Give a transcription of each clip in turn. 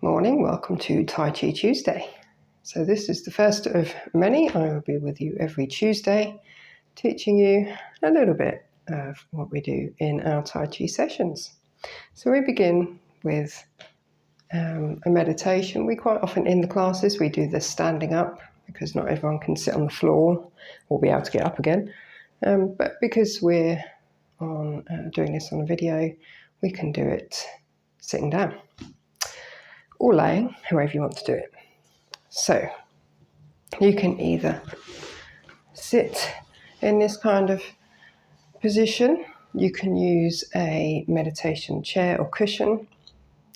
Morning, welcome to Tai Chi Tuesday. So this is the first of many. I will be with you every Tuesday, teaching you a little bit of what we do in our Tai Chi sessions. So we begin with a meditation. We quite often in the classes, we do this standing up because not everyone can sit on the floor or be able to get up again. But because we're doing this on a video, we can do it sitting down or laying, however you want to do it. So you can either sit in this kind of position, you can use a meditation chair or cushion.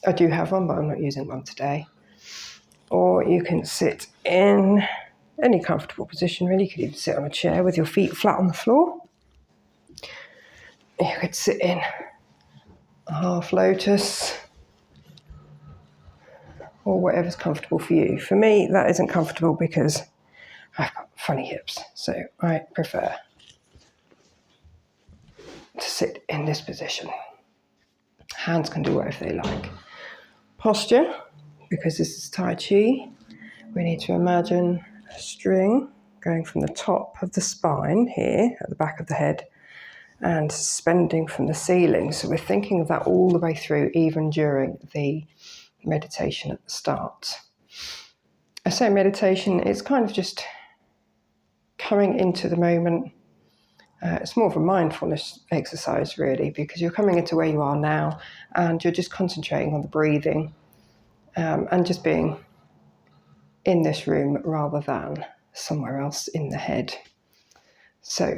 I do have one, but I'm not using one today. Or you can sit in any comfortable position, really. You could even sit on a chair with your feet flat on the floor. You could sit in a half lotus, or whatever's comfortable for you. For me, that isn't comfortable because I've got funny hips, so I prefer to sit in this position. Hands can do whatever they like. Posture, because this is Tai Chi, we need to imagine a string going from the top of the spine here at the back of the head and suspending from the ceiling. So we're thinking of that all the way through, even during the meditation at the start. I say meditation, it's kind of just coming into the moment. It's more of a mindfulness exercise, really, because you're coming into where you are now and you're just concentrating on the breathing and just being in this room rather than somewhere else in the head. So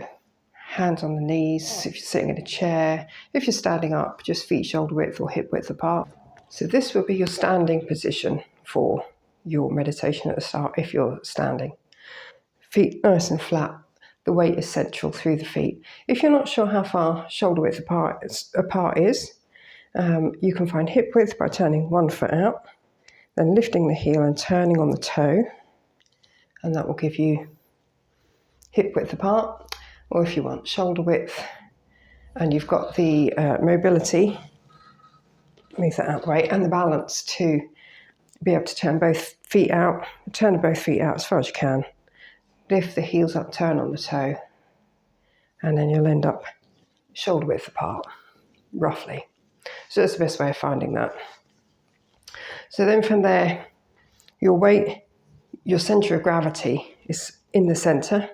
hands on the knees if you're sitting in a chair. If you're standing up, just feet shoulder width or hip width apart. So this will be your standing position for your meditation at the start if you're standing. Feet nice and flat. The weight is central through the feet. If you're not sure how far shoulder width apart is, you can find hip width by turning one foot out, then lifting the heel and turning on the toe, and that will give you hip width apart. Or if you want shoulder width and you've got the mobility, move that out the way, and the balance to be able to turn both feet out as far as you can. Lift the heels up, turn on the toe, and then you'll end up shoulder width apart, roughly. So that's the best way of finding that. So then from there, your weight, your centre of gravity is in the centre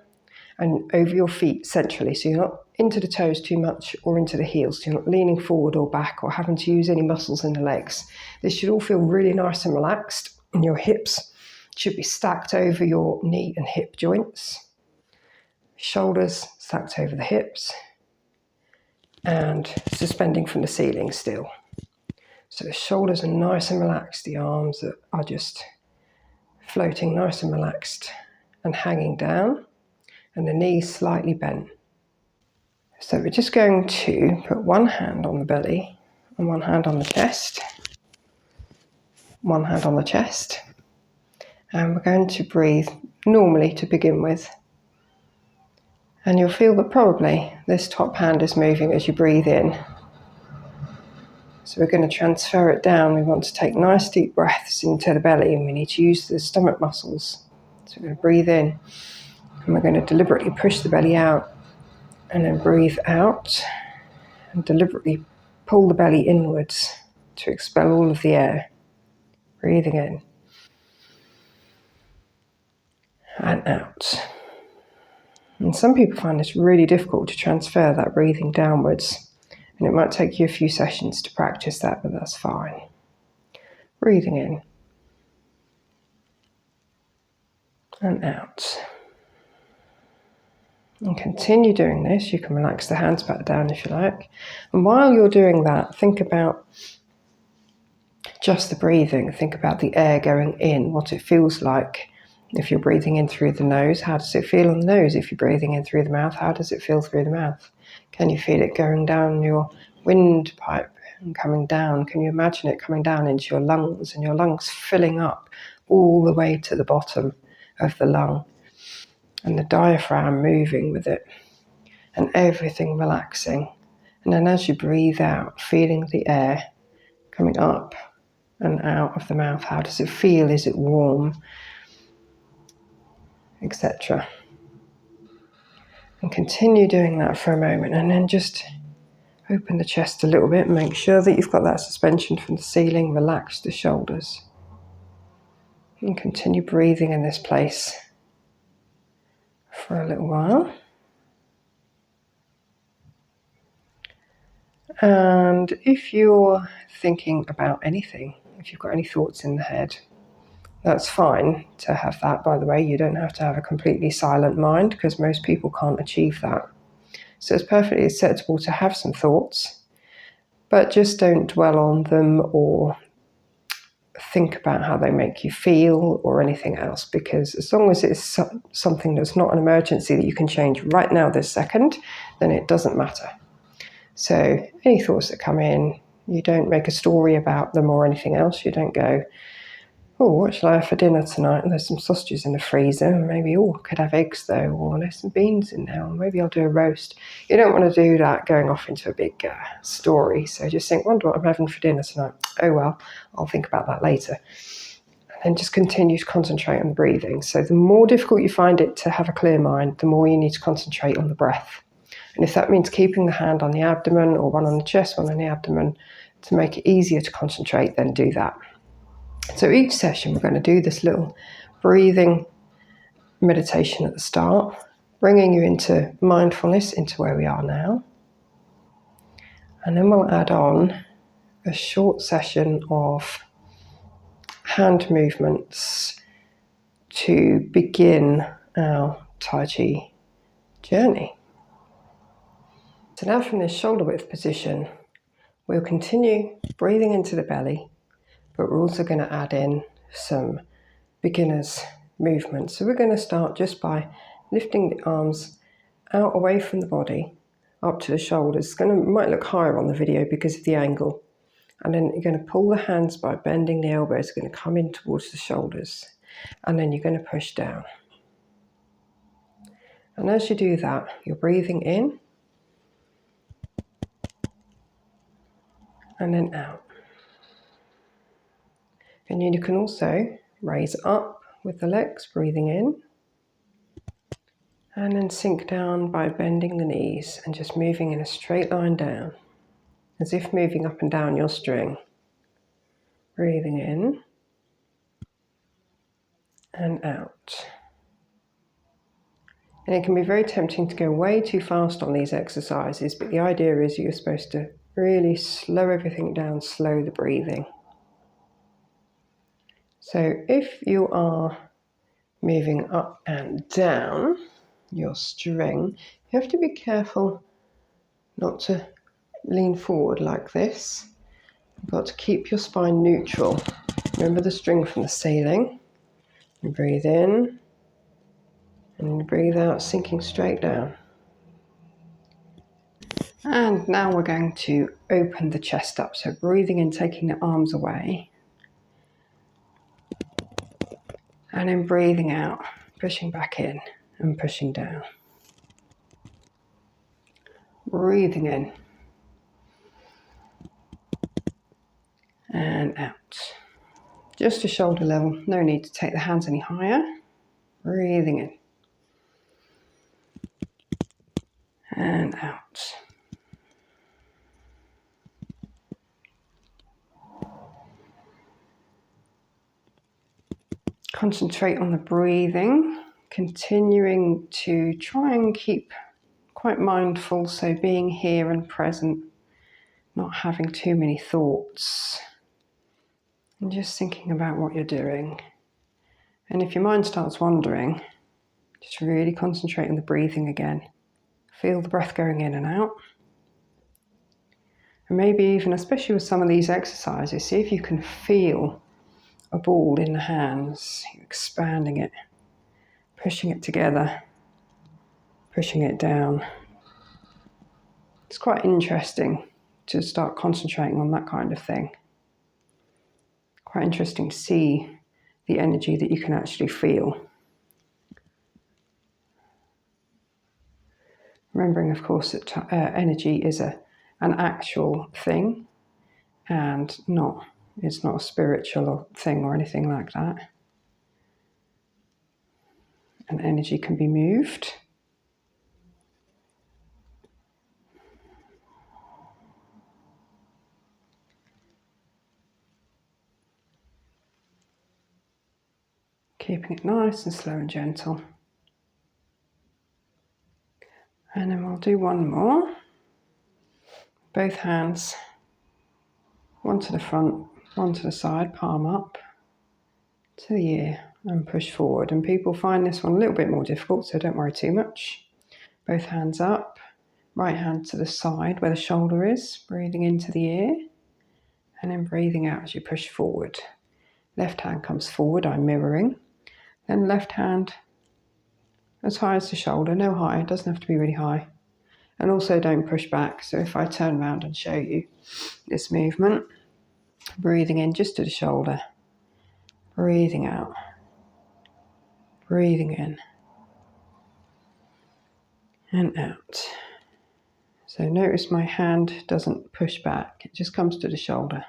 and over your feet centrally. So you're not into the toes too much or into the heels. So you're not leaning forward or back or having to use any muscles in the legs. This should all feel really nice and relaxed, and your hips should be stacked over your knee and hip joints. Shoulders stacked over the hips and suspending from the ceiling still. So the shoulders are nice and relaxed. The arms are just floating nice and relaxed and hanging down, and the knees slightly bent. So we're just going to put one hand on the belly and one hand on the chest. One hand on the chest. And we're going to breathe normally to begin with. And you'll feel that probably this top hand is moving as you breathe in. So we're going to transfer it down. We want to take nice deep breaths into the belly, and we need to use the stomach muscles. So we're going to breathe in, and we're going to deliberately push the belly out, and then breathe out, and deliberately pull the belly inwards to expel all of the air. Breathing in and out. And some people find this really difficult to transfer that breathing downwards. And it might take you a few sessions to practice that, but that's fine. Breathing in and out. And continue doing this. You can relax the hands back down if you like. And while you're doing that, think about just the breathing. Think about the air going in, what it feels like. If you're breathing in through the nose, how does it feel on the nose? If you're breathing in through the mouth, how does it feel through the mouth? Can you feel it going down your windpipe and coming down? Can you imagine it coming down into your lungs and your lungs filling up all the way to the bottom of the lung and the diaphragm moving with it and everything relaxing? And then as you breathe out, feeling the air coming up and out of the mouth. How does it feel? Is it warm? Etc. And continue doing that for a moment, and then just open the chest a little bit. Make sure that you've got that suspension from the ceiling. Relax the shoulders. And continue breathing in this place for a little while. And if you're thinking about anything, if you've got any thoughts in the head, that's fine to have that, by the way. You don't have to have a completely silent mind, because most people can't achieve that. So it's perfectly acceptable to have some thoughts, but just don't dwell on them or think about how they make you feel or anything else, because as long as it's something that's not an emergency that you can change right now, this second, then it doesn't matter. So any thoughts that come in, you don't make a story about them or anything else. You don't go, oh, what shall I have for dinner tonight? There's some sausages in the freezer. Maybe, I could have eggs though, or there's some beans in there, or maybe I'll do a roast. You don't want to do that going off into a big story. So just think, wonder what I'm having for dinner tonight. Oh, well, I'll think about that later. And then just continue to concentrate on the breathing. So the more difficult you find it to have a clear mind, the more you need to concentrate on the breath. And if that means keeping the hand on the abdomen, or one on the chest, one on the abdomen, to make it easier to concentrate, then do that. So each session we're going to do this little breathing meditation at the start, bringing you into mindfulness, into where we are now. And then we'll add on a short session of hand movements to begin our Tai Chi journey. So now from this shoulder width position, we'll continue breathing into the belly, but we're also going to add in some beginner's movements. So we're going to start just by lifting the arms out away from the body, up to the shoulders. Might look higher on the video because of the angle. And then you're going to pull the hands by bending the elbows, going to come in towards the shoulders. And then you're going to push down. And as you do that, you're breathing in and then out. And you can also raise up with the legs, breathing in, and then sink down by bending the knees and just moving in a straight line down, as if moving up and down your string. Breathing in and out. And it can be very tempting to go way too fast on these exercises, but the idea is you're supposed to really slow everything down, slow the breathing. So if you are moving up and down your string, you have to be careful not to lean forward like this. You've got to keep your spine neutral. Remember the string from the ceiling. You breathe in and breathe out, sinking straight down. And now we're going to open the chest up. So breathing in, taking the arms away. And then breathing out, pushing back in and pushing down. Breathing in and out. Just to shoulder level, no need to take the hands any higher. Breathing in and out. Concentrate on the breathing, continuing to try and keep quite mindful, so being here and present, not having too many thoughts, and just thinking about what you're doing. And if your mind starts wandering, just really concentrate on the breathing again. Feel the breath going in and out. And maybe even, especially with some of these exercises, see if you can feel a ball in the hands, expanding it, pushing it together, pushing it down. It's quite interesting to start concentrating on that kind of thing. Quite interesting to see the energy that you can actually feel. Remembering, of course, that energy is an actual thing and not It's not a spiritual thing or anything like that. And energy can be moved. Keeping it nice and slow and gentle. And then we'll do one more. Both hands, one to the front, one to the side, palm up to the ear and push forward. And people find this one a little bit more difficult, so don't worry too much. Both hands up, right hand to the side where the shoulder is, breathing into the ear, and then breathing out as you push forward. Left hand comes forward, I'm mirroring. Then left hand as high as the shoulder, no high, it doesn't have to be really high. And also don't push back. So if I turn around and show you this movement, breathing in just to the shoulder, breathing out, breathing in and out. So notice my hand doesn't push back, it just comes to the shoulder.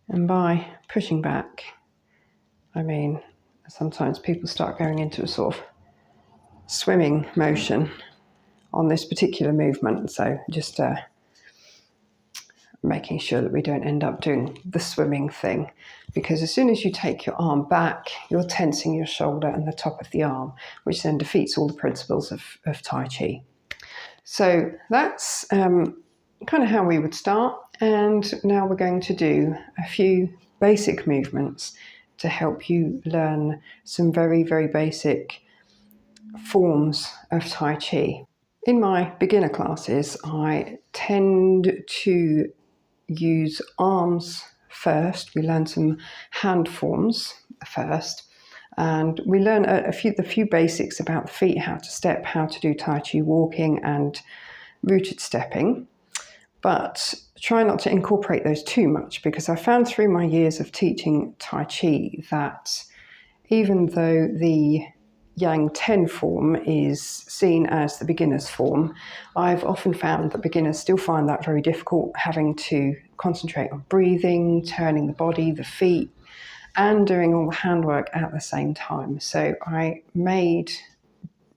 And by pushing back, I mean, sometimes people start going into a sort of swimming motion on this particular movement. So just making sure that we don't end up doing the swimming thing, because as soon as you take your arm back, you're tensing your shoulder and the top of the arm, which then defeats all the principles of Tai Chi. So that's kind of how we would start. And now we're going to do a few basic movements to help you learn some very, very basic forms of Tai Chi. In my beginner classes, I tend to use arms first. We learn some hand forms first, and we learn the few basics about the feet, how to step, how to do Tai Chi walking and rooted stepping. But try not to incorporate those too much, because I found through my years of teaching Tai Chi that even though the Yang 10 form is seen as the beginner's form, I've often found that beginners still find that very difficult, having to concentrate on breathing, turning the body, the feet, and doing all the handwork at the same time. So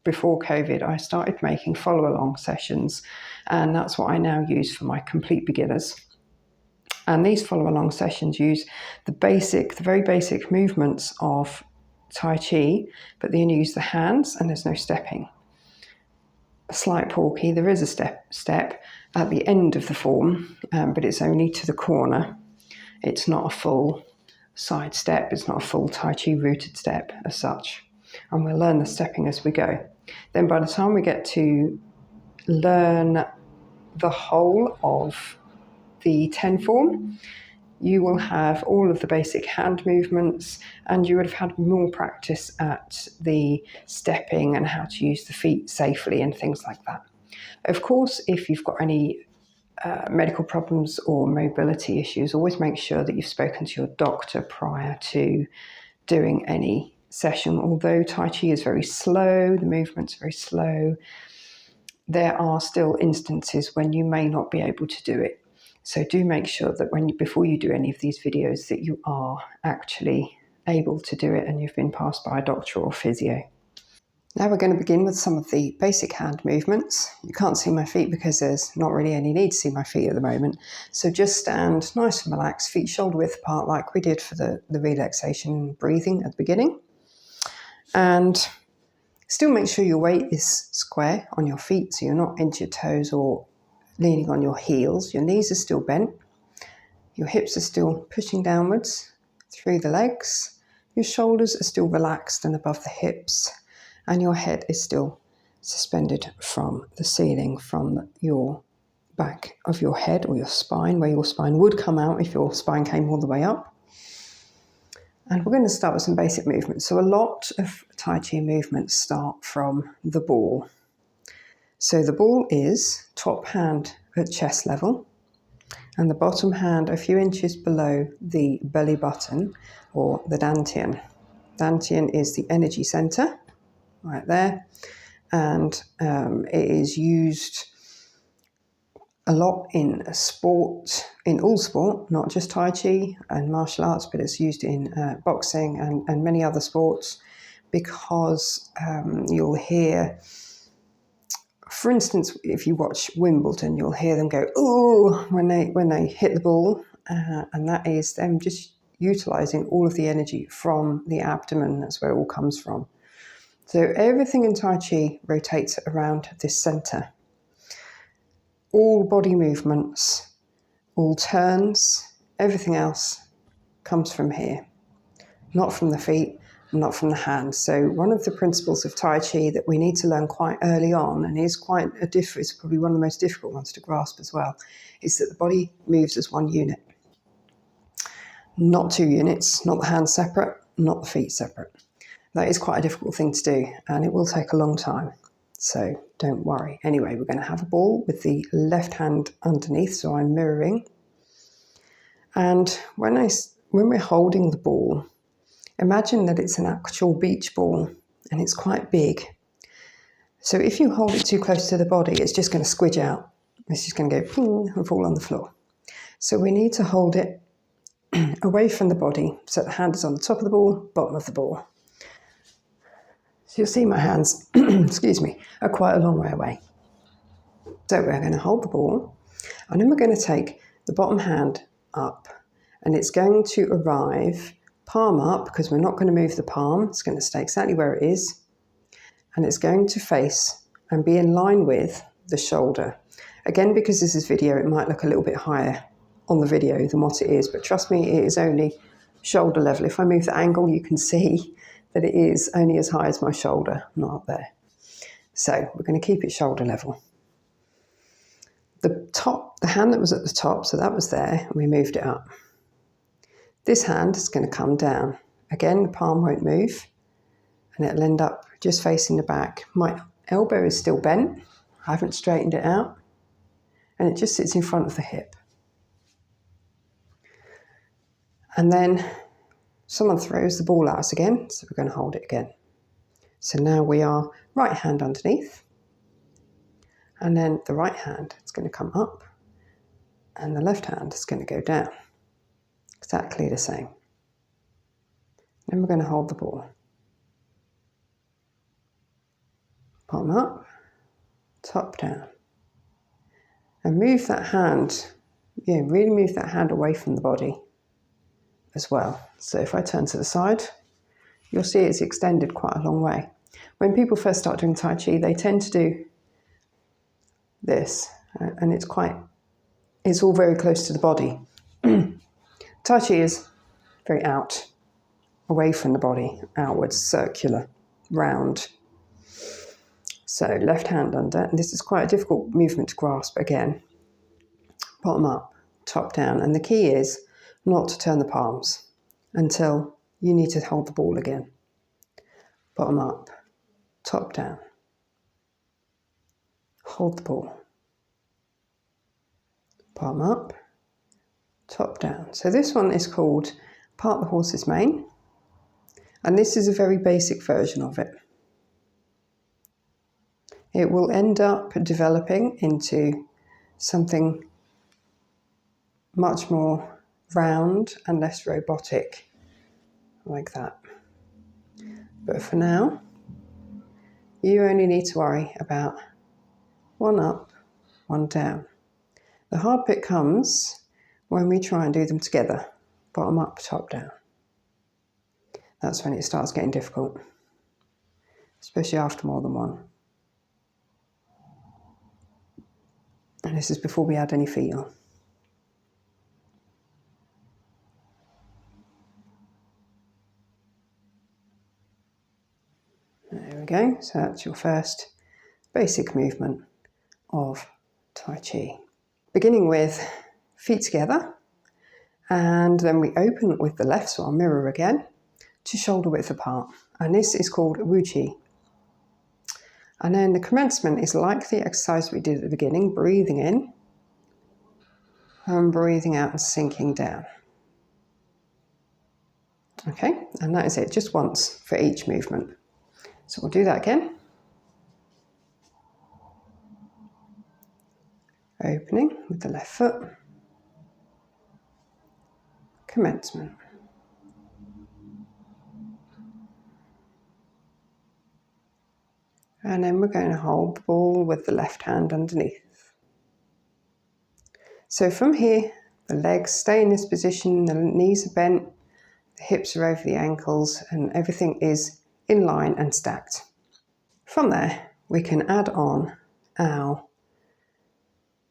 before COVID, I started making follow-along sessions, and that's what I now use for my complete beginners. And these follow-along sessions use the very basic movements of Tai Chi, but they only use the hands and there's no stepping. A slight porky, there is a step at the end of the form, but it's only to the corner. It's not a full side step, it's not a full Tai Chi rooted step as such. And we'll learn the stepping as we go. Then by the time we get to learn the whole of the 10 form, you will have all of the basic hand movements, and you would have had more practice at the stepping and how to use the feet safely and things like that. Of course, if you've got any medical problems or mobility issues, always make sure that you've spoken to your doctor prior to doing any session. Although Tai Chi is very slow, the movement's very slow, there are still instances when you may not be able to do it. So do make sure that before you do any of these videos that you are actually able to do it and you've been passed by a doctor or physio. Now we're going to begin with some of the basic hand movements. You can't see my feet because there's not really any need to see my feet at the moment. So just stand nice and relaxed, feet shoulder width apart like we did for the relaxation breathing at the beginning. And still make sure your weight is square on your feet, so you're not into your toes or leaning on your heels. Your knees are still bent. Your hips are still pushing downwards through the legs. Your shoulders are still relaxed and above the hips. And your head is still suspended from the ceiling, from your back of your head or your spine, where your spine would come out if your spine came all the way up. And we're going to start with some basic movements. So a lot of Tai Chi movements start from the ball. So the ball is top hand at chest level and the bottom hand a few inches below the belly button or the dantian. Dantian is the energy center right there, and it is used a lot in sport, in all sport, not just Tai Chi and martial arts, but it's used in boxing and many other sports, because you'll hear, for instance, if you watch Wimbledon, you'll hear them go, "Ooh," when they hit the ball, and that is them just utilizing all of the energy from the abdomen. That's where it all comes from. So everything in Tai Chi rotates around this center. All body movements, all turns, everything else comes from here, not from the feet, not from the hands. So one of the principles of Tai Chi that we need to learn quite early on, and is quite is probably one of the most difficult ones to grasp as well, is that the body moves as one unit. Not two units, not the hands separate, not the feet separate. That is quite a difficult thing to do, and it will take a long time. So don't worry. Anyway, we're going to have a ball with the left hand underneath, so I'm mirroring. And when we're holding the ball, imagine that it's an actual beach ball and it's quite big. So if you hold it too close to the body, it's just going to squidge out. It's just going to go ping and fall on the floor. So we need to hold it away from the body, so the hand is on the top of the ball, bottom of the ball. So you'll see my hands, excuse me, are quite a long way away. So we're going to hold the ball, and then we're going to take the bottom hand up, and it's going to arrive palm up, because we're not going to move the palm. It's going to stay exactly where it is, and it's going to face and be in line with the shoulder. Again, because this is video, it might look a little bit higher on the video than what it is, but trust me, it is only shoulder level. If I move the angle, you can see that it is only as high as my shoulder, not up there. So we're going to keep it shoulder level. The hand that was at the top, so that was there, and we moved it up. This hand is going to come down. Again, the palm won't move, and it'll end up just facing the back. My elbow is still bent. I haven't straightened it out, and it just sits in front of the hip. And then someone throws the ball at us again, so we're going to hold it again. So now we are right hand underneath, and then the right hand is going to come up, and the left hand is going to go down. Exactly the same. Then we're going to hold the ball. Palm up, top down. And move that hand, really move that hand away from the body as well. So if I turn to the side, you'll see it's extended quite a long way. When people first start doing Tai Chi, they tend to do this, and it's all very close to the body. Tai Chi is very out, away from the body, outwards, circular, round. So left hand under, and this is quite a difficult movement to grasp again. Bottom up, top down, and the key is not to turn the palms until you need to hold the ball again. Bottom up, top down. Hold the ball. Palm up, top down. So this one is called Part the Horse's Mane, and this is a very basic version of it. It will end up developing into something much more round and less robotic, like that. But for now, you only need to worry about one up, one down. The hard bit comes when we try and do them together, bottom up, top down. That's when it starts getting difficult, especially after more than one. And this is before we add any feet on. There we go. So that's your first basic movement of Tai Chi. Beginning with feet together, and then we open with the left, so I'll mirror again, to shoulder width apart. And this is called Wu Chi. And then the commencement is like the exercise we did at the beginning, breathing in and breathing out and sinking down. Okay, and that is it, just once for each movement. So we'll do that again. Opening with the left foot. Commencement. And then we're going to hold the ball with the left hand underneath. So from here, the legs stay in this position, the knees are bent, the hips are over the ankles, and everything is in line and stacked. From there, we can add on our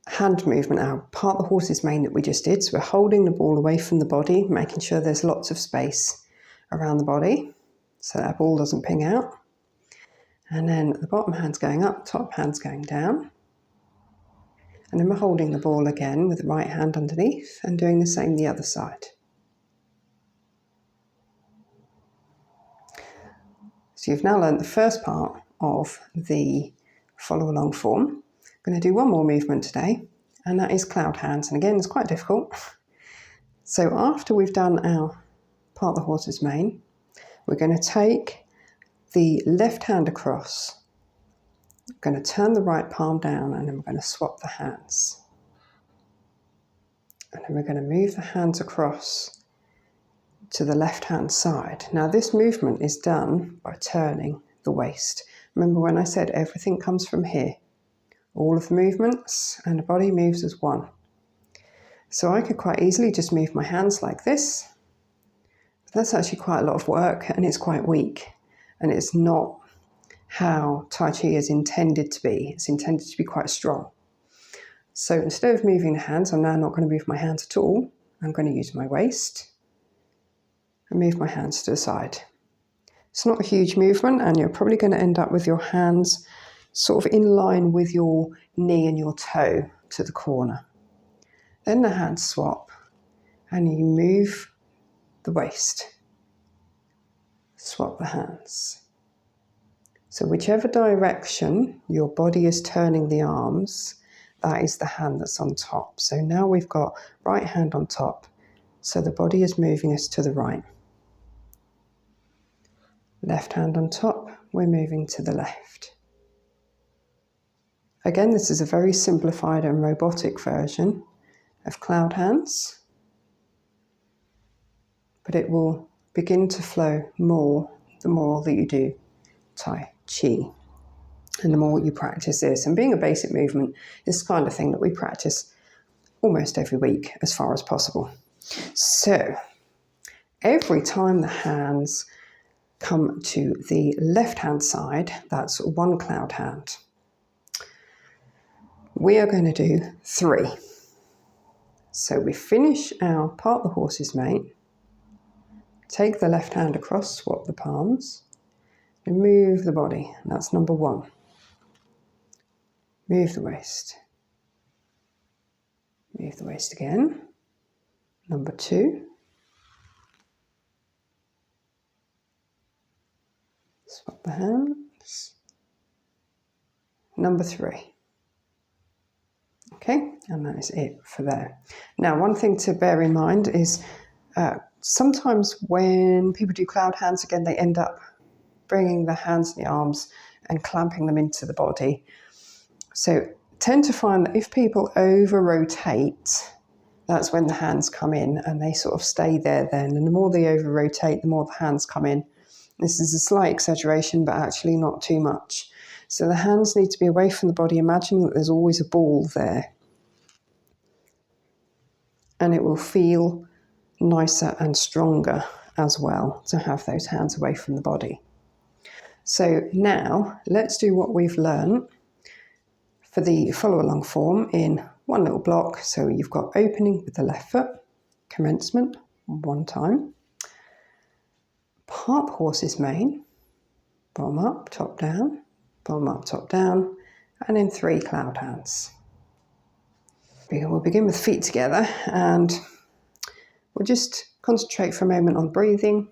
hand movement, our part of the horse's mane that we just did. So we're holding the ball away from the body, making sure there's lots of space around the body so that ball doesn't ping out. And then the bottom hand's going up, top hand's going down. And then we're holding the ball again with the right hand underneath and doing the same the other side. So you've now learned the first part of the follow along form. I'm going to do one more movement today, and that is cloud hands. And again, it's quite difficult. So after we've done our part of the horse's mane, we're going to take the left hand across. We're going to turn the right palm down, and then we're going to swap the hands. And then we're going to move the hands across to the left hand side. Now this movement is done by turning the waist. Remember when I said everything comes from here? All of the movements and the body moves as one. So I could quite easily just move my hands like this. But that's actually quite a lot of work, and it's quite weak. And it's not how Tai Chi is intended to be. It's intended to be quite strong. So instead of moving the hands, I'm now not going to move my hands at all. I'm going to use my waist and move my hands to the side. It's not a huge movement, and you're probably going to end up with your hands sort of in line with your knee and your toe to the corner. Then the hands swap, and you move the waist. Swap the hands. So whichever direction your body is turning the arms, that is the hand that's on top. So now we've got right hand on top, so the body is moving us to the right. Left hand on top, we're moving to the left. Again, this is a very simplified and robotic version of cloud hands, but it will begin to flow more the more that you do Tai Chi and the more you practice this. And being a basic movement is the kind of thing that we practice almost every week as far as possible. So every time the hands come to the left hand side, that's one cloud hand. We are going to do 3. So we finish our part of the horse's mane, take the left hand across, swap the palms, and move the body. And that's number 1. Move the waist. Move the waist again. Number 2. Swap the hands. Number 3. Okay, and that is it for there. Now, one thing to bear in mind is sometimes when people do cloud hands, again, they end up bringing the hands and the arms and clamping them into the body. So tend to find that if people over-rotate, that's when the hands come in and they sort of stay there then. And the more they over-rotate, the more the hands come in. This is a slight exaggeration, but actually not too much. So the hands need to be away from the body, imagining that there's always a ball there. And it will feel nicer and stronger as well to have those hands away from the body. So now let's do what we've learned for the follow along form in one little block. So you've got opening with the left foot, commencement, 1 time. Part horse's mane, bottom up, top down, bottom up, top down, and then 3 cloud hands. We'll begin with feet together, and we'll just concentrate for a moment on breathing,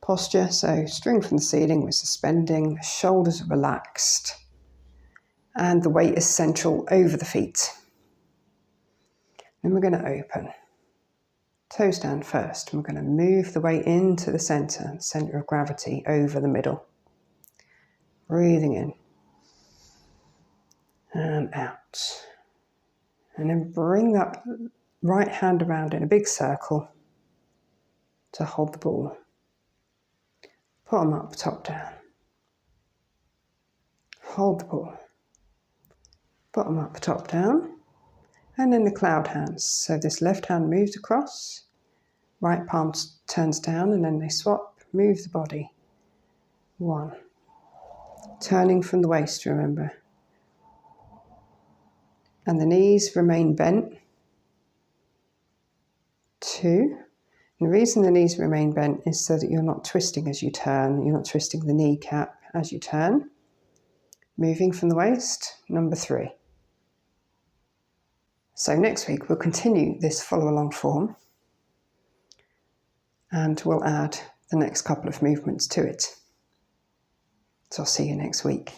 posture. So string from the ceiling, we're suspending, the shoulders are relaxed, and the weight is central over the feet. Then we're going to open. Toes down first. We're going to move the weight into the center of gravity over the middle. Breathing in and out. And then bring that right hand around in a big circle to hold the ball. Bottom up, top down. Hold the ball. Bottom up, top down. And then the cloud hands. So this left hand moves across, right palm turns down, and then they swap, move the body. 1. Turning from the waist, remember. And the knees remain bent. 2. And the reason the knees remain bent is so that you're not twisting as you turn. You're not twisting the kneecap as you turn. Moving from the waist, number 3. So next week we'll continue this follow along form and we'll add the next couple of movements to it. So I'll see you next week.